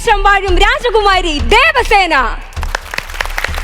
ശേഷം വാഴും രാജകുമാരി ദേവസേന.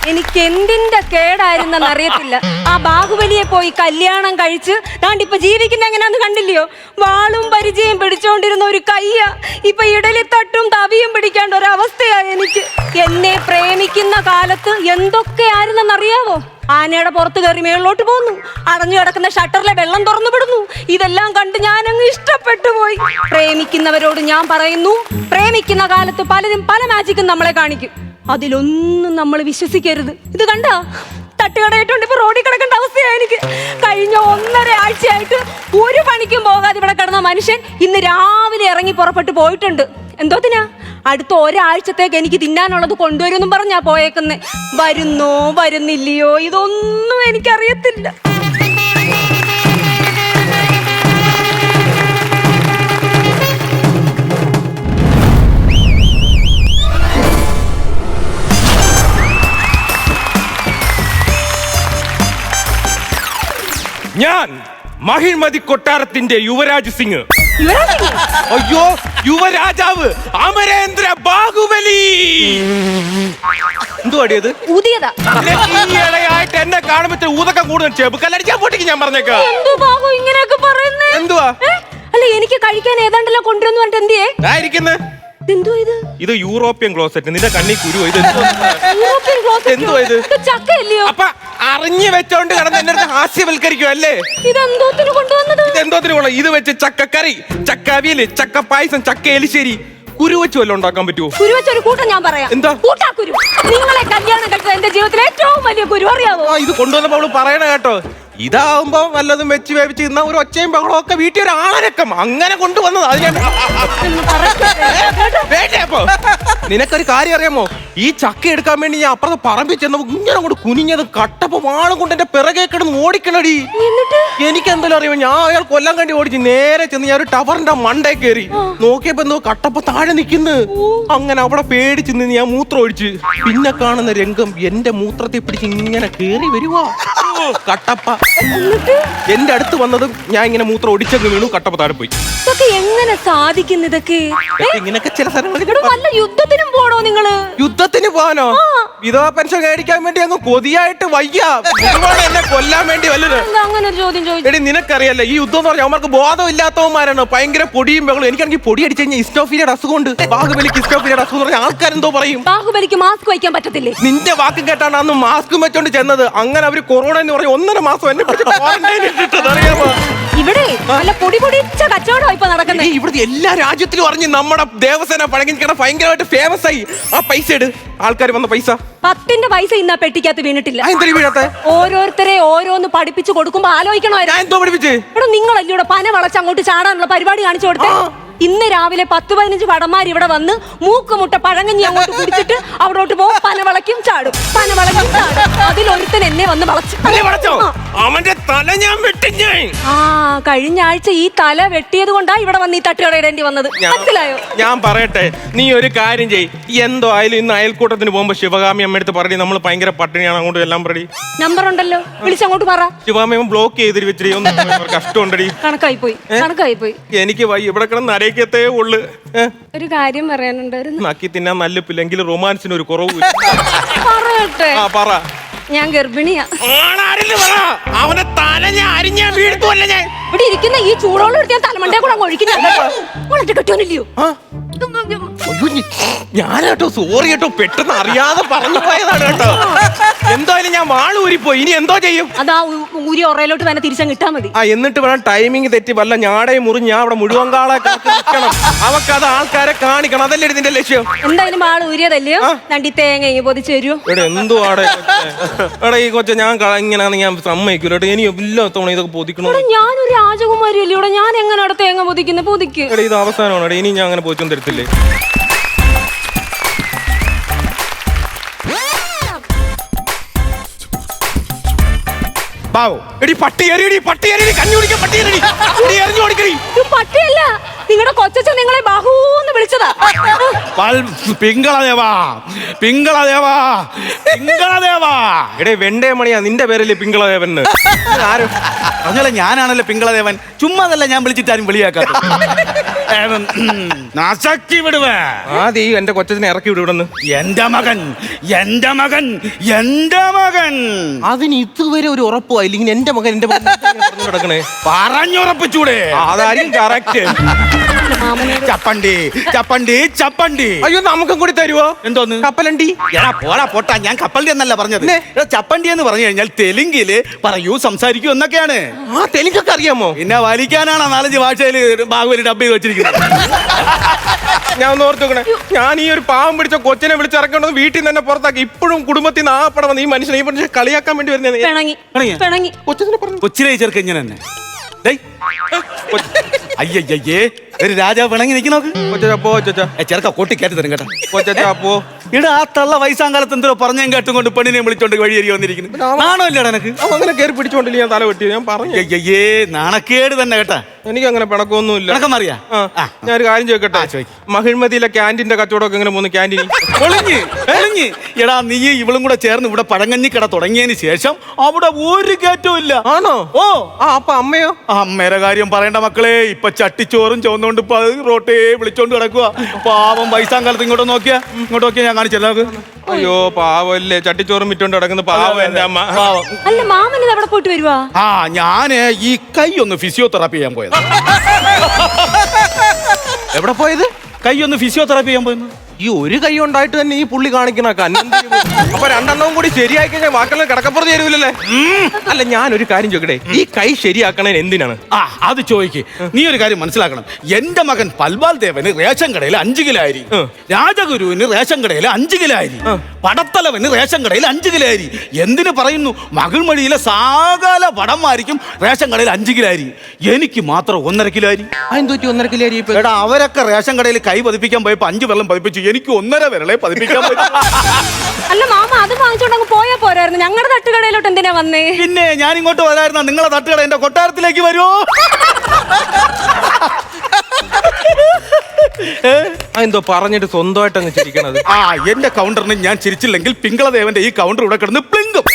എനിക്ക് എന്തിന്റെ കേടായിരുന്നെന്ന് അറിയത്തില്ല. ആ ബാഹുബലിയെ പോയി കല്യാണം കഴിച്ച് ദാണ്ടിപ്പൊ ജീവിക്കുന്ന എങ്ങനെയാന്ന് കണ്ടില്ലയോ? വാളും പരിചയം പിടിച്ചോണ്ടിരുന്ന ഒരു കയ്യ ഇപ്പൊ ഇടലിത്തട്ടും തവിയും പിടിക്കേണ്ട ഒരവസ്ഥയായി എനിക്ക്. എന്നെ പ്രേമിക്കുന്ന കാലത്ത് എന്തൊക്കെയായിരുന്നെന്നറിയാവോ? ആനയുടെ പുറത്ത് കയറി മേളിലോട്ട് പോന്നു, അടഞ്ഞു കിടക്കുന്ന ഷട്ടറിലെ വെള്ളം തുറന്നു വിടുന്നു. ഇതെല്ലാം കണ്ട് ഞാനങ്ങ് ഇഷ്ടപ്പെട്ടു പോയി. പ്രേമിക്കുന്നവരോട് ഞാൻ പറയുന്നു, പ്രേമിക്കുന്ന കാലത്ത് പലരും പല മാജിക്കും നമ്മളെ കാണിക്കും. അതിലൊന്നും നമ്മൾ വിശ്വസിക്കരുത്. ഇത് കണ്ടോ, തട്ടുകടയിട്ടുണ്ട് ഇപ്പൊ റോഡിൽ കിടക്കേണ്ട അവസ്ഥയാണ് എനിക്ക്. കഴിഞ്ഞ 1.5 ആഴ്ചയായിട്ട് ഒരു പണിക്കും പോകാതെ ഇവിടെ കിടന്ന മനുഷ്യൻ ഇന്ന് രാവിലെ ഇറങ്ങി പുറപ്പെട്ടു പോയിട്ടുണ്ട്. എന്തോത്തിനാ? അടുത്ത ഒരാഴ്ചത്തേക്ക് എനിക്ക് തിന്നാനുള്ളത് കൊണ്ടുവരുമെന്നും പറഞ്ഞാ പോയേക്കുന്നെ. വരുന്നോ വരുന്നില്ലയോ ഇതൊന്നും എനിക്കറിയത്തില്ല. ഞാൻ മഹിഴ്മതി കൊട്ടാരത്തിന്റെ യുവരാജ് സിംഗ്. അയ്യോ, യുവരാജാവ് അമരേന്ദ്ര ബാഹുബലി. എന്തുവാടിയത്? ഈയിടെയായിട്ട് എന്നെ കാണുമ്പോ ഊതൊക്കെ കൂടുതൽ ചെബുക്കല്ലടിച്ചാ പൊട്ടിക്ക് ഞാൻ പറഞ്ഞേക്കാം. എന്തുവാ? അല്ല, എനിക്ക് കഴിക്കാൻ ഏതാണ്ടല്ലോ കൊണ്ടുവന്നു പറഞ്ഞിട്ട് എന്തിയേ ആയിരിക്കുന്നത്? ഇത് യൂറോപ്യൻ ക്ലോസറ്റ്. നിന്റെ കണ്ണി കുരു. എന്തോ ഇത്? അപ്പൊ അറിഞ്ഞു വെച്ചോണ്ട് കിടന്ന് എന്റെ അടുത്ത് ഹാസ്യവൽക്കരിക്കും അല്ലേ? ഇതെന്തോത്തിന് കൊണ്ടുവന്നത്? ഇതെന്തോത്തിന് കൊള്ളാം? ഇത് വെച്ച് ചക്കക്കറി, ചക്കവിയല്, ചക്ക പായസം, ചക്ക എലിശ്ശേരി, കുരു വെച്ച് വല്ലതും ഉണ്ടാക്കാൻ പറ്റുമോ? കുരു വെച്ചൊരു കൂട്ടം ഞാൻ പറയാം. എന്താ? കൂട്ടാക്കുരു. നിങ്ങളെ കല്യാണം കഴിച്ചത് എന്റെ ജീവിതത്തിലെ ഏറ്റവും വലിയ കുരു, അറിയാവോ? ഇത് കൊണ്ടുവന്നപ്പോ അവള് പറയണ കേട്ടോ. ഇതാവുമ്പോ വല്ലതും വെച്ച് വേവിച്ച് ഇന്ന ഒരു ഒച്ചയും ബഹളവും ഒക്കെ വീട്ടിൽ ഒരു ആനക്കം അങ്ങനെ കൊണ്ടുവന്നത്. അത് ഞാൻ നിനക്കൊരു കാര്യം അറിയാമോ? ഈ ചക്ക എടുക്കാൻ വേണ്ടി ഞാൻ അപ്പുറത്ത് പറമ്പിൽ ചെന്നപ്പോ ഇങ്ങനെ അങ്ങോട്ട് കുനിഞ്ഞത് കട്ടപ്പ വാളും കൊണ്ട് എന്റെ പിറകെ കിടന്ന് ഓടിക്കണടി. എനിക്ക് എന്തായാലും അറിയാമോ, ഞാൻ അയാൾ കൊല്ലാൻ വേണ്ടി ഓടിച്ച് നേരെ ചെന്ന് ഞാൻ ഒരു ടവറിന്റെ മണ്ടേ കയറി നോക്കിയപ്പോ എന്തോ കട്ടപ്പ താഴെ നിൽക്കുന്നു. അങ്ങനെ അവിടെ പേടിച്ച് നിന്ന് ഞാൻ മൂത്രം ഒഴിച്ച്. പിന്നെ കാണുന്ന രംഗം എന്റെ മൂത്രത്തെ പിടിച്ച് ഇങ്ങനെ കേറി വരുവാ കട്ടപ്പ. എന്റെ അടുത്ത് വന്നതും ഞാൻ ഇങ്ങനെ മൂത്രം ഒടിച്ചങ്ങ് വീണു. കട്ടപ്പ താഴെ പോയി. എങ്ങനെ സാധിക്കുന്നു ഇതൊക്കെ? ഇങ്ങനൊക്കെ ചില യുദ്ധത്തിനും പോണോ നിങ്ങള്? യുദ്ധത്തിന് പോകാനോ? വിധവാ പെൻഷൻ മേടിക്കാൻ വേണ്ടി അങ്ങ് കൊതിയായിട്ട് വയ്യ. എന്നെ കൊല്ലാൻ വേണ്ടി വല്ലത്. എടി നിനക്കറിയല്ലേ, ഈ യുദ്ധം എന്ന് പറഞ്ഞാൽ അവർക്ക് ബോധമില്ലാത്തവന്മാരാണ്. ഭയങ്കര പൊടിയും ബഹളും. എനിക്കാണെങ്കിൽ പൊടി അടിച്ചു കഴിഞ്ഞാൽ ഇസ്റ്റോഫീരിയുടെ അസുഖമുണ്ട്. ബാഹുബലിക്ക് ഇസ്റ്റോഫീരിയുടെ അസുഖം പറഞ്ഞാൽ ആൾക്കാരെന്തോ പറയും. ബാഹുബലിക്ക് മാസ്ക് വയ്ക്കാൻ പറ്റത്തില്ലേ? നിന്റെ വാക്ക് കേട്ടാണ് അന്ന് മാസ്ക് വെച്ചോണ്ട് ചെന്നത്. അങ്ങനെ അവര് കൊറോണ എന്ന് പറഞ്ഞ 1.5 മാസം എന്നെ അറിയാമോ? ഇവിടെ നല്ല പൊടി പൊടിച്ച കച്ചവടം ഇപ്പൊ നടക്കുന്നത്. ഇവിടുത്തെ എല്ലാ രാജ്യത്തിലും അറിഞ്ഞ് നമ്മുടെ ദേവസേന പഴങ്ങി ഭയങ്കരമായിട്ട് ഫേമസ് ആയി. ആ പൈസ ഇട്. ആൾക്കാർ വന്ന പൈസ 10ന്റെ പൈസ ഇന്നാ പെട്ടിക്കകത്ത് വീണിട്ടില്ല. വീഴാത്ത ഓരോരുത്തരെ ഓരോന്ന് പഠിപ്പിച്ചു കൊടുക്കുമ്പോ ആലോചിക്കണമായിരുന്നു. പഠിപ്പിച്ചേ നിങ്ങളല്ലേ ഇവിടെ പന വളച്ച് അങ്ങോട്ട് ചാടാനുള്ള പരിപാടി കാണിച്ചു കൊടുത്തേ. ഇന്ന് രാവിലെ 10-15 പടന്മാർ ഇവിടെ വന്ന് മൂക്കുമുട്ട പഴങ്ങഞ്ഞി അങ്ങോട്ട് കുടിച്ചിട്ട് അവിടോട്ട് പോകും. പന വളയ്ക്കും ചാടും, പന വളയ്ക്കും ചാടും. അതിലൊരുത്തൻ എന്നെ വന്ന് വളച്ചു. കഴിഞ്ഞ ആഴ്ച ഈ തല വെട്ടിയത് കൊണ്ടാ ഇവിടെ വന്ന് ഈ തട്ടുകടയിടേണ്ടി വന്നത്. മനസ്സിലായോ? ഞാൻ പറയട്ടെ, നീ ഒരു കാര്യം ചെയ്. എന്തോ ആയാലും ഇന്ന് അയൽക്കൂട്ടത്തിന് പോകുമ്പോ ശിവകാമി അമ്മയടുത്ത് പറയും നമ്മൾ ഭയങ്കര പട്ടിണിയാണ്, അങ്ങോട്ട് എല്ലാം പറയും. നമ്പർ ഉണ്ടല്ലോ, വിളിച്ചങ്ങോട്ട് പറ. ശിവകാമി ബ്ലോക്ക് ചെയ്തിട്ട് വെച്ചിട്ട് കഷ്ടമുണ്ടടി. കണക്കായി പോയി. എനിക്ക് ഇവിടെ കിടന്ന് അരയ്ക്കത്തേ ഉള്ളു. ഒരു കാര്യം പറയാനുണ്ടായിരുന്നു. നക്കി തിന്നാൻ നല്ലിപ്പില്ലെങ്കിൽ റൊമാൻസിന് ഒരു കുറവ്. പറയട്ടെ? പറ. ഞാൻ ഗർഭിണിയാ. അവനെ തല ഞാൻ അരിഞ്ഞ വീഴ്ത്തുവല്ല. ഞാൻ ഇവിടെ ഇരിക്കുന്ന ഈ ചൂടോളം എടുത്ത് തലമണ്ടേ കൂടെ ഒഴിക്കുന്ന കിട്ടുവാനില്ലയോ? ഞാൻ കേട്ടോ, സോറി കേട്ടോ, പെട്ടെന്ന് അറിയാതെ പറഞ്ഞു പോയതാണ് കേട്ടോ. എന്തായാലും ഞാൻ വാള് ഊരിപ്പോയി. ഇനി എന്തോ ചെയ്യും? അതാ ഊരി ഒറയിലോട്ട് വേണം തിരിച്ചങ്ങ് ഇട്ടാ മതി. എന്നിട്ട് വേണം ടൈമിങ് തെറ്റി വല്ല ഞാടയും മുറിഞ്ഞ് ഞാൻ അവിടെ മുഴുവൻ കാളെ നിൽക്കണം. അവക്കത് ആൾക്കാരെ കാണിക്കണം. അതല്ലേ ഇതിന്റെ ലക്ഷ്യം? എന്തായാലും വാള് ഊരിയതല്ലയോ? രണ്ടി തേങ്ങ പൊതിച്ച് തരുമോ? ഇവിടെ എന്തുവാടെ എടാ ഈ കൊച്ച, ഞാൻ ഇങ്ങനെയാണെന്ന് ഞാൻ സമ്മതിക്കൂല. ഇനി ഇല്ലാത്തോണം ഇതൊക്കെ പൊതിക്കണം. ഞാനൊരു രാജകുമാരി അല്ലേ ഇവിടെ, ഞാൻ എങ്ങനെ അവിടെ തേങ്ങ പൊതിക്കുന്നത്? പൊതിക്ക്. ഇത് അവസാനമാണ്. ഇനി ഞാൻ അങ്ങനെ പോയിച്ചൊന്നും തരത്തില്ലേ? പട്ടിയല്ല, നിങ്ങളുടെ കൊച്ചച്ഛൻ നിങ്ങളെ ബാഹൂന്ന് വിളിച്ചതാ. എടേ വെണ്ടേമണിയാ നിന്റെ പേരല്ലേ പിങ്കളദേവൻ? ഞാനാണല്ലോ പിങ്കളദേവൻ. ചുമ്മാതല്ല ഞാൻ വിളിച്ചിട്ടാരും വിളിയാക്കാത്ത. നാശാക്കി വിടുവേ. ആദ്യം എന്റെ കൊച്ചനെ ഇറക്കി വിടുവിടുന്ന്. എന്റെ മകൻ, എന്റെ മകൻ, എന്റെ മകൻ. അതിന് ഇതുവരെ ഒരു ഉറപ്പോ ഇല്ലെങ്കിൽ എന്റെ മകൻ കിടക്കണേ. പറഞ്ഞുറപ്പിച്ചൂടെ? അതാരും കറക്റ്റ്. ചപ്പണ്ടി ചപ്പണ്ടി ചപ്പണ്ടി. അയ്യോ നമുക്കും കൂടി തരുവോ? എന്തോന്ന്? കപ്പലണ്ടി. എടാ പോടാ പോട്ടാ, ഞാൻ കപ്പലണ്ടി എന്നല്ല പറഞ്ഞത്. എടാ ചപ്പണ്ടി എന്ന് പറഞ്ഞു കഴിഞ്ഞാൽ തെലുങ്കില് പറയൂ സംസാരിക്കൂ എന്നൊക്കെയാണ്. ആ തെലുങ്കൊക്കെ അറിയാമോ? പിന്നെ വലിക്കാനാണ് 4-5 ഭാഷയില് ബാഹുബലി ഡബ് ചെയ്ത് വെച്ചിരിക്കുന്നത്. ഞാൻ ഒന്ന് ഓർത്ത് നോക്കണേ, ഞാൻ ഈ ഒരു പാവം പിടിച്ച കൊച്ചിനെ വിളിച്ചിറക്കണമെന്ന് വീട്ടിൽ നിന്ന് തന്നെ പുറത്താക്കി. ഇപ്പോഴും കുടുംബത്തിൽ നിന്ന് ആ പടം ഈ മനുഷ്യനെ ഈ മനുഷ്യനെ കളിയാക്കാൻ വേണ്ടി വരുന്നത്. കൊച്ചിനെ പറഞ്ഞു കൊച്ചിലെ ചെറുക്ക ഇങ്ങനെ തന്നെ. അയ്യയ്യേ, ഒരു രാജാവ് പിണങ്ങി നിൽക്കി നോക്ക്. ചെറുക്ക കൊട്ടിക്കയറ്റി തരും കേട്ടോ. ഇവിടെ ആ തള്ള വയസ്സാങ്കാലത്ത് എന്തോ പറഞ്ഞും കേട്ടും കൊണ്ട് പെണ്ണിനെ വിളിച്ചോണ്ട് വഴിയേറി വന്നിരിക്കുന്നു. നാണോ ഇല്ലടാ എനിക്ക്? അങ്ങനെ കയറി പിടിച്ചോണ്ടില്ല, ഞാൻ തല വെട്ടി. ഞാൻ പറഞ്ഞു അയ്യയ്യേ, നാണക്കേട് തന്നെ കേട്ടാ. എനിക്ക് അങ്ങനെ പിണക്കൊന്നുമില്ല. പിണക്കമറിയാ? ഞാനൊരു കാര്യം ചോദിക്കട്ടെ, മഹിഴ്മതിയിലെ ക്യാൻറ്റീന്റെ കച്ചവടമൊക്കെ എങ്ങനെ മൂന്ന് ക്യാൻറ്റീൻ ഒളിഞ്ഞ് എടാ നീ ഇവളും കൂടെ ചേർന്ന് ഇവിടെ പഴങ്കഞ്ഞി കട തുടങ്ങിയതിന് ശേഷം അവിടെ ഒരു കയറ്റവും ഇല്ല. ആണോ? ഓ അപ്പൊ അമ്മയോ? അമ്മേരെ കാര്യം പറയേണ്ട മക്കളെ. ഇപ്പൊ ചട്ടിച്ചോറും ചോന്നുകൊണ്ട് ഇപ്പൊ റോട്ടേ വിളിച്ചോണ്ട് കിടക്കുക. പാവം വയസ്സാങ്കാലത്ത് ഇങ്ങോട്ട് നോക്കിയാ ഞാൻ കാണിച്ചല്ലോ. അയ്യോ പാവല്ലേ, ചട്ടിച്ചോറും വിറ്റോണ്ട് കിടക്കുന്ന പാവം എന്റെ അമ്മ. പാവം. അല്ല മാമൻ ഇത് അവിടെ പോയിട്ട് വരുവാ? ആ ഞാന് ഈ കൈ ഒന്ന് ഫിസിയോതെറാപ്പി ചെയ്യാൻ പോയത്. എവിടെ പോയത്? കൈ ഒന്ന് ഫിസിയോതെറാപ്പി ചെയ്യാൻ പോയെന്ന്. ഈ ഒരു കൈ ഉണ്ടായിട്ട് തന്നെ ഈ പുള്ളി കാണിക്കണ അപ്പൊ രണ്ടെണ്ണവും കൂടി ശരിയായി കഴിഞ്ഞാൽ വാക്കുകൾ കിടക്കപ്പുറത്ത് തരൂലല്ലേ? അല്ല ഞാനൊരു കാര്യം ചോദിക്കട്ടെ, ഈ കൈ ശരിയാക്കണേ എന്തിനാണ്? അത് ചോദിക്ക്. നീ ഒരു കാര്യം മനസ്സിലാക്കണം. എന്റെ മകൻ പൽവാൽ ദേവന് റേഷൻ കടയിൽ 5 കിലോ അരി, രാജഗുരുവിന് റേഷൻ കടയിൽ 5 കിലോ അരി, പടത്തലവന് റേഷൻ കടയിൽ 5 കിലോ അരി. എന്തിനു പറയുന്നു? മകിഴ്മഴിയിലെ സകല വടന്മാരിക്കും റേഷൻ കടയിൽ 5 കിലോ അരി. എനിക്ക് മാത്രം 1.5 കിലോ അരി. അതെന്തൊറ്റി 1.5 കിലോ അരി? എടാ അവരൊക്കെ റേഷൻ കടയിൽ കൈ പതിപ്പിക്കാൻ പോയപ്പോ 5 വെള്ളം പതിപ്പിച്ചു. എനിക്ക് 1.5 വിരളെ പതിപ്പിക്കാൻ പറ്റും. അല്ല മാമ അത് വാങ്ങിച്ചോണ്ടങ്ങ് പോയാ പോരായിരുന്നു. ഞങ്ങളുടെ തട്ടുകടയിലോട്ട് എന്തിനാ വന്നേ? പിന്നെ ഞാൻ ഇങ്ങോട്ട് വരായിരുന്ന നിങ്ങളെ തട്ടുകട എന്റെ കൊട്ടാരത്തിലേക്ക് വരുമോ? എന്തോ പറഞ്ഞിട്ട് സ്വന്തമായിട്ട് അങ്ങ് ചിരിക്കണത്. എന്റെ കൗണ്ടറിന് ഞാൻ ചിരിച്ചില്ലെങ്കിൽ പിങ്കളദേവന്റെ ഈ കൗണ്ടർ ഇവിടെ കിടന്ന് പ്ലിങ്കും.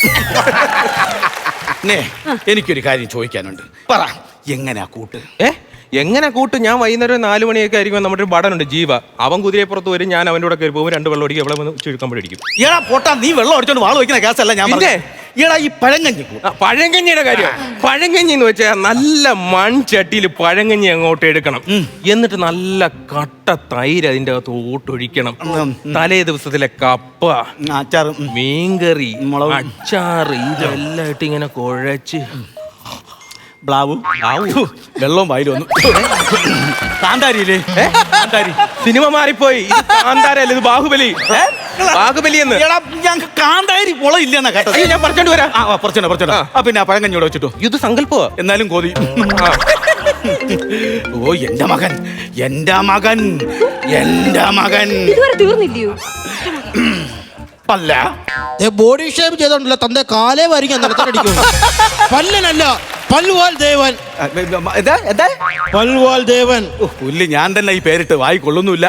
എനിക്കൊരു കാര്യം ചോദിക്കാനുണ്ട്. പറ, എങ്ങനെയാ കൂട്ട്? എങ്ങനെ കൂട്ട്? ഞാൻ വൈകുന്നേരം 4 മണിയൊക്കെ ആയിരിക്കും. നമ്മുടെ ഒരു ബടനുണ്ട് ജീവ, അവൻ കുതിരപ്പുറത്ത് വരും, ഞാൻ അവൻ്റെ കൂടെ കയറി പോകും. 2 വെള്ളം അടിക്കും, എവിടെ വന്ന് ചുരുക്കുമ്പോഴടിക്കും. ഏടാ പോട്ടാ, നീ വെള്ളം അടിച്ചോണ്ട് വാള് വയ്ക്കുന്ന കേസല്ല ഞാൻ. ഈടാ ഈ പഴങ്കഞ്ഞി, പഴങ്കഞ്ഞിയുടെ കാര്യം. പഴങ്കഞ്ഞി എന്ന് വെച്ചാൽ നല്ല മൺചട്ടിയിൽ പഴങ്കഞ്ഞി അങ്ങോട്ട് എടുക്കണം. എന്നിട്ട് നല്ല കട്ട തൈര് അതിന്റെ അകത്ത് ഓട്ടൊഴിക്കണം. തലേ ദിവസത്തിലെ കപ്പ, അച്ചാറ്, മീൻകറി, അച്ചാറ്, ഇതെല്ലാം ഇട്ട് ഇങ്ങനെ കുഴച്ച് ബ്ലാവു വെള്ളവും വായിൽ വന്നു. കാന്താരിയില്ലേ? സിനിമ മാറിപ്പോയി. കാന്താരല്ല, ഇത് ബാഹുബലി. ബാഹുബലി എന്ന് ഞങ്ങൾക്ക് കാന്താരി പൊള ഇല്ലെന്നാ കേട്ടോ. ഞാൻ പറിച്ചോണ്ട് വരാം. പറിച്ചോണ്ട് പിന്നെ ആ പഴങ്കഞ്ഞൂടെ വെച്ചിട്ടോ. ഇത് സങ്കല്പമാ, എന്നാലും കോതി. ഓ എന്റെ മകൻ, എന്റെ മകൻ, എന്റെ മകൻ ഇതുവരെ തീർന്നില്ലയോ? പല്ല ബോഡി ഷേപ്പ് ചെയ്തോണ്ടല്ലോ തന്റെ കാലേ വരിക്കാൻ നിലത്തടിക്കും. പല്ലനല്ല, പൽവാൽ ദേവൻ. പൽവാൽ ദേവൻ. പുല്ല്, ഞാൻ തന്നെ ഈ പേരിട്ട് വായി കൊള്ളുന്നില്ല.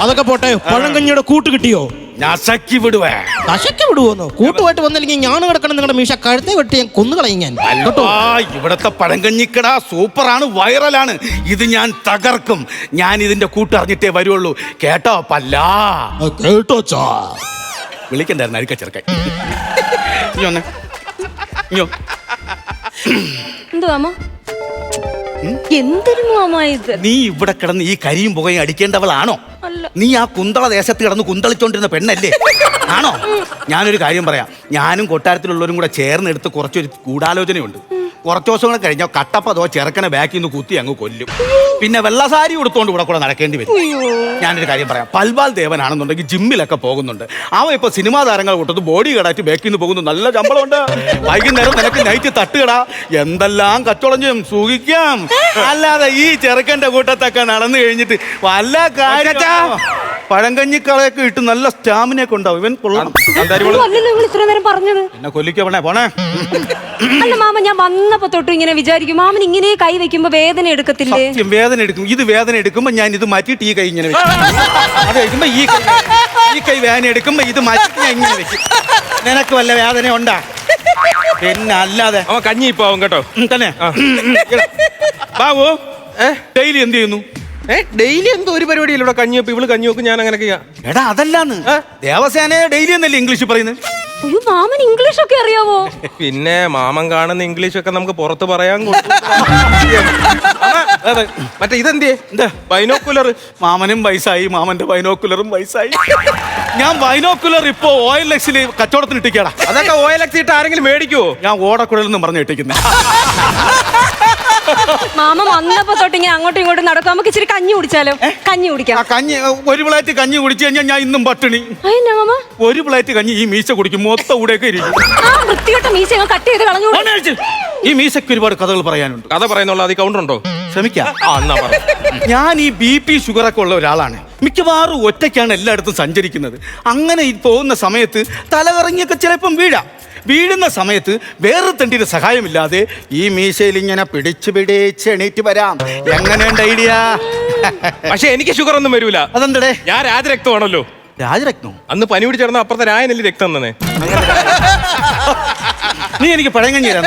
അതൊക്കെ പോട്ടെ, പഴങ്കഞ്ഞിയുടെ കൂട്ട് കിട്ടിയോ? നശക്കി വിടുവേ. നശക്കി വിടുവോന്നോ? കൂട്ടുമായിട്ട് വന്നില്ലെങ്കിൽ ഞാൻ കിടക്കണം നിങ്ങളുടെ മീശ കഴുത്തെ വെട്ടി ഞാൻ കൊന്നുകളയും ഞാൻ. ഇവിടത്തെ പഴങ്കഞ്ഞിക്കട സൂപ്പറാണ്, വൈറലാണ്. ഇത് ഞാൻ തകർക്കും. ഞാൻ ഇതിന്റെ കൂട്ടറിഞ്ഞിട്ടേ വരുള്ളൂ. കേട്ടോ പല്ലാ? കേട്ടോ ചാ. വിളിക്കണ്ടായിരുന്നു അഴുക്ക ചെറുക്കൻ. എന്തൊരു നീ ഇവിടെ കിടന്ന് ഈ കരിയും പുകയും അടിക്കേണ്ടവളാണോ? നീ ആ കുന്തള ദേശത്ത് കിടന്ന് കുന്തളിച്ചോണ്ടിരുന്ന പെണ്ണല്ലേ? ആണോ? ഞാനൊരു കാര്യം പറയാം. ഞാനും കൊട്ടാരത്തിലുള്ളവരും കൂടെ ചേർന്നെടുത്ത് കുറച്ചൊരു ഗൂഢാലോചനയുണ്ട്. കുറച്ച് ദിവസം കൂടെ കഴിഞ്ഞാൽ കട്ടപ്പ അതോ ചെറുക്കനെ ബാക്കിൽ നിന്ന് കുത്തി അങ്ങ് കൊല്ലും. പിന്നെ വെള്ളസാരി ഉടുത്തോണ്ട് കൂടെ നടക്കേണ്ടി വരും. ഞാനൊരു കാര്യം പറയാം. പൽവാൽ ദേവനാണെന്നുണ്ടെങ്കിൽ ജിമ്മിലൊക്കെ പോകുന്നുണ്ട്. അവൻ ഇപ്പൊ സിനിമാ താരങ്ങൾ കൂട്ടത്ത് ബോഡി കടാറ്റ് ബാക്കിൽ നിന്ന് പോകുന്നു. നല്ല ശമ്പളമുണ്ട്. വൈകുന്നേരം നിനക്ക് നൈറ്റ് തട്ടുകടാ, എന്തെല്ലാം കച്ചവടം ചെയ്യും, സൂഹിക്കാം. അല്ലാതെ ഈ ചെറുക്കന്റെ കൂട്ടത്തൊക്കെ നടന്നു കഴിഞ്ഞിട്ട് വല്ല കാര്യം പഴങ്കഞ്ഞിക്കളയൊക്കെ ഇട്ട് നല്ല സ്റ്റാമിനൊക്കെ ഉണ്ടാവും. ഇവൻ കൊള്ളാം. എന്നെ കൊല്ലിക്കണേ പോണേ. അല്ല മാമ, ഞാൻ വന്നപ്പോ തൊട്ട് ഇങ്ങനെ വിചാരിക്കും, മാമൻ ഇങ്ങനെ കൈ വെക്കുമ്പോ വേദന എടുക്കത്തില്ലേ? വേദന എടുക്കും. ഇത് വേദന എടുക്കുമ്പോ ഞാൻ ഇത് മാറ്റിയിട്ട് ഈ കൈ ഇങ്ങനെ വെക്കും. അത് കഴിക്കുമ്പോ ഈ കൈ വേദന എടുക്കുമ്പോ ഇത് മാറ്റിട്ട് ഞാൻ ഇങ്ങനെ വെക്കും. നിനക്ക് വല്ല വേദന ഉണ്ടാ? പിന്നെ അല്ലാതെ അവൻ കഞ്ഞി ഇപ്പൊ ആവും കേട്ടോ. തന്നെ ബാബു ഡെയിലി എന്ത് ചെയ്യുന്നു? ഡെയിലി എന്തോ ഒരു പരിപാടിയില്ല ഇവിടെ കഞ്ഞി വെപ്പ് ഇവള് കഞ്ഞി വെക്കും ഞാൻ അങ്ങനെ ചെയ്യാം. എടാ അതല്ലാന്ന് ദേവസേന ഡെയിലി എന്നല്ലേ ഇംഗ്ലീഷ് പറയുന്നത്. അയ്യോ മാമൻ ഇംഗ്ലീഷ് ഒക്കെ അറിയാവോ? പിന്നെ മാമൻ കാണുന്ന ഇംഗ്ലീഷ് ഒക്കെ നമുക്ക് പുറത്ത് പറയാൻ മറ്റേ ഇതെന്തിയെ എന്താ ബൈനോക്കുലർ. മാമനും വയസ്സായി, മാമന്റെ ബൈനോക്കുലറും വയസ്സായി. ഞാൻ ബൈനോക്കുലർ ഇപ്പൊ OLX കച്ചവടത്തിന് ഇട്ടിക്കാടാ. അതൊക്കെ OLX ഇട്ട് ആരെങ്കിലും മേടിക്കുവോ? ഞാൻ ഓടക്കുഴലെന്നും പറഞ്ഞു ഇട്ടിക്കുന്നത്. മാമ വന്നപ്പോ തൊട്ട് ഇങ്ങനെ അങ്ങോട്ടും ഇങ്ങോട്ടും നടക്കും. നമുക്ക് ഇച്ചിരി കഞ്ഞി കുടിച്ചാലോ? കഞ്ഞി കുടിക്കാം. ആ കഞ്ഞി ഒരു പ്ലേറ്റ് കഞ്ഞി കുടിച്ചു കഴിഞ്ഞാൽ ഞാൻ ഇന്നും പട്ടിണി. അതെന്നാ മാമ? ഒരു പ്ലേറ്റ് കഞ്ഞി ഈ മീശ കുടിക്കും, മൊത്തം കൂടെയൊക്കെ ഇരിക്കും. ആ വൃത്തികെട്ട മീശ കട്ട് ചെയ്ത് കളഞ്ഞു. ഈ മീശയ്ക്ക് ഒരുപാട് കഥകൾ പറയാനുണ്ട്. കഥ പറയുന്നുള്ള അത് കൗണ്ടർ ഉണ്ടോ? ശ്രമിക്കാം. എന്നാ പറ. ഞാൻ ഈ BP ഷുഗറൊക്കെ ഉള്ള ഒരാളാണ്. മിക്കവാറും ഒറ്റയ്ക്കാണ് എല്ലായിടത്തും സഞ്ചരിക്കുന്നത്. അങ്ങനെ ഈ പോകുന്ന സമയത്ത് തലകറങ്ങിയൊക്കെ ചിലപ്പം വീഴുന്ന സമയത്ത് വേറെ തണ്ടിയുടെ സഹായമില്ലാതെ ഈ മീശയിൽ ഇങ്ങനെ പിടിച്ച് എണീറ്റ് വരാം. എങ്ങനെയുണ്ട് ഐഡിയ? പക്ഷെ എനിക്ക് ഷുഗർ ഒന്നും വരൂല. അതെന്തടേ? ഞാൻ രാജരക്തമാണല്ലോ. രാജരത്നോ? അന്ന് പനി പിടിച്ചിരുന്ന അപ്പുറത്തെ രായനല്ലേ രക്തം തന്നെ. നീ എനിക്ക് പഴങ്കഞ്ഞി തരാം.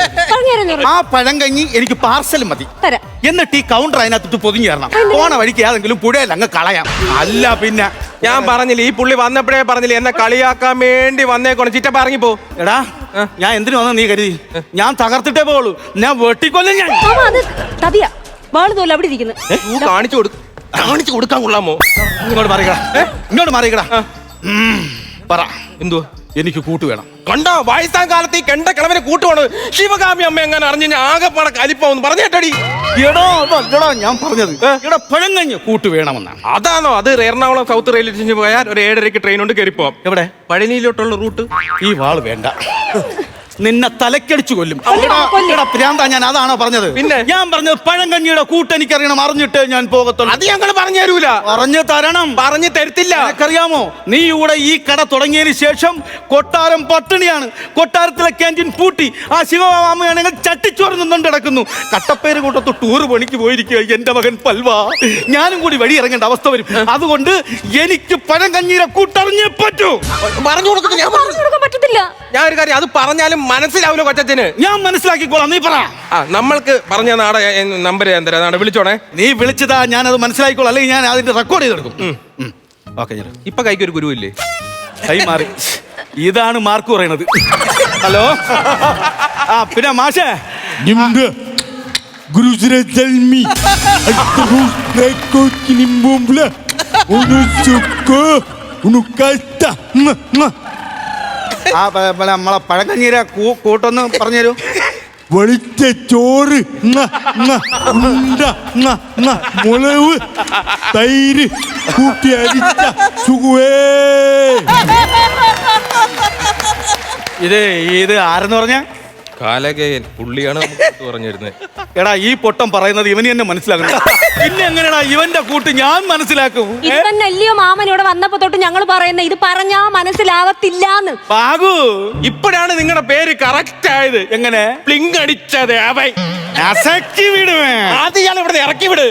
ആ പഴങ്കഞ്ഞി എനിക്ക് പാർസൽ മതി. തരാം. എന്നിട്ട് ഈ കൗണ്ടർ അതിനകത്തിട്ട് പൊതിഞ്ഞു തരണം. പോണ വഴിക്ക് ഏതെങ്കിലും പുഴയിൽ അങ്ങ് കളയാം. അല്ല പിന്നെ ഞാൻ പറഞ്ഞില്ല, ഈ പുള്ളി വന്നപ്പോഴേ പറഞ്ഞില്ല എന്നെ കളിയാക്കാൻ വേണ്ടി വന്നേക്കോണം. ചിറ്റപ്പ ഇറങ്ങിപ്പോ. എടാ ഞാൻ എന്തിനു വന്ന നീ കരുതി? ഞാൻ തകർത്തിട്ടേ പോളൂ. ഞാൻ വെട്ടിക്കൊല്ലും ഞാൻ. മാമ അത് തവിയാ. വാള് തോല്ല അവിടെ ഇരിക്കുന്നു. കാണിച്ചു കൊടുക്കാൻ കൊള്ളാമോ? ഇങ്ങോട്ട് മാറിക്കടാ. ഇങ്ങോട്ട് മാറിക്കടാ. പറ എന്തുവാ? എനിക്ക് കൂട്ട് വേണം. കണ്ടോ വയസ്സാം കാലത്ത് ഈ കണ്ട കിളവനെ കൂട്ടുവാണ്. ശിവകാമി അമ്മ എങ്ങനെ അറിഞ്ഞ ആകെപ്പാട കലിപ്പാന്ന് പറഞ്ഞേട്ടടി. എടോ ഞാൻ പറഞ്ഞത് ഇവിടെ പഴങ്കഞ്ഞ് കൂട്ട് വേണമെന്നാണ്. അതാണോ? അത് എറണാകുളം സൗത്ത് റെയിൽവേ സ്റ്റേഷനിൽ പോയാൽ ഒരു 7:30 ട്രെയിൻ കൊണ്ട് കയറി പോവാം. എവിടെ? പഴനിയിലോട്ടുള്ള റൂട്ട്. ഈ വാള് വേണ്ട, നിന്നെ തലക്കടിച്ചു കൊല്ലും. പ്രാന്താ ഞാൻ അതാണോ പറഞ്ഞത്? പിന്നെ ഞാൻ പറഞ്ഞത് പഴങ്കഞ്ഞിയുടെ കൂട്ട് എനിക്കറിയണം, അറിഞ്ഞിട്ടേ ഞാൻ പോകത്തുള്ളൂ. അത് ഞങ്ങൾ പറഞ്ഞു തരൂല. പറഞ്ഞു തരണം. പറഞ്ഞു തരത്തില്ല. എനിക്കറിയാമോ, നീ ഇവിടെ ഈ കട തുടങ്ങിയതിന് ശേഷം കൊട്ടാരം പട്ടിണിയാണ്. കൊട്ടാരത്തിലെ ക്യാൻറ്റീൻ പൂട്ടി. ആ ശിവമാമയാണെങ്കിൽ ചട്ടിച്ചോറ് നിന്നുകൊണ്ട് കിടക്കുന്നു. കട്ടപ്പേര് കൂട്ടത്ത് ടൂറ് പണിക്ക് പോയിരിക്കുക എന്റെ മകൻ പൽവ. ഞാനും കൂടി വഴി ഇറങ്ങേണ്ട അവസ്ഥ വരും. അതുകൊണ്ട് എനിക്ക് പഴങ്കഞ്ഞിയുടെ കൂട്ടറിഞ്ഞേ പറ്റൂ. പറഞ്ഞു കൊടുക്കാൻ പറ്റത്തില്ല. ഞാൻ ഒരു കാര്യം, അത് പറഞ്ഞാലും മനസ്സിലാവില്ല കൊച്ചന്. ഞാൻ മനസ്സിലാക്കിക്കോളാം, നീ പറ. നമ്മൾക്ക് പറഞ്ഞ നാടെ നമ്പർ ഞാൻ തരാം. നാടെ വിളിച്ചോണേ. നീ വിളിച്ചതാ, ഞാനത് മനസ്സിലാക്കിക്കോളാം. അല്ലെങ്കിൽ ഞാൻ അതിന്റെ റെക്കോർഡ് ചെയ്തെടുക്കും. ഓക്കെ. ഇപ്പൊ കൈക്കൊരു ഗുരുവില്ലേ? കൈ മാറി. ഇതാണ് മാർക്ക് പറയണത്. ഹലോ. പിന്നെ മാഷേ നമ്മളെ പഴങ്കഞ്ഞീരെ കൂട്ടൊന്ന് പറഞ്ഞുതരൂ. വെളിച്ച ചോറ്, മുളവ്, തൈര് കൂട്ടി അരിച്ച സുഖവേ. ഇത് ആരെന്ന് പറഞ്ഞ? കാലകേയൻ പുള്ളിയാണ് പറഞ്ഞിരുന്നത്. എടാ ഈ പൊട്ടം പറയുന്നത് ഇവന് തന്നെ മനസ്സിലാക്കണം. പിന്നെ എങ്ങനെയാടാ ഇവന്റെ കൂട്ട് ഞാൻ മനസ്സിലാക്കും? ഇതന്നല്ലയോ മാമൻ ഇവിടെ വന്നപ്പോ തൊട്ട് ഞങ്ങൾ പറയുന്നത്, ഇത് പറഞ്ഞാ മനസ്സിലാവത്തില്ലാന്ന്. ബാഗു, ഇപ്പോഴാണ് നിങ്ങളുടെ പേര് കറക്റ്റ് ആയത്. എങ്ങനെ? പ്ലിങ് അടിച്ചത് അവൻ വിടുവേ. ആദ്യം ഇയാൾ ഇവിടെ ഇറക്കി വിട്.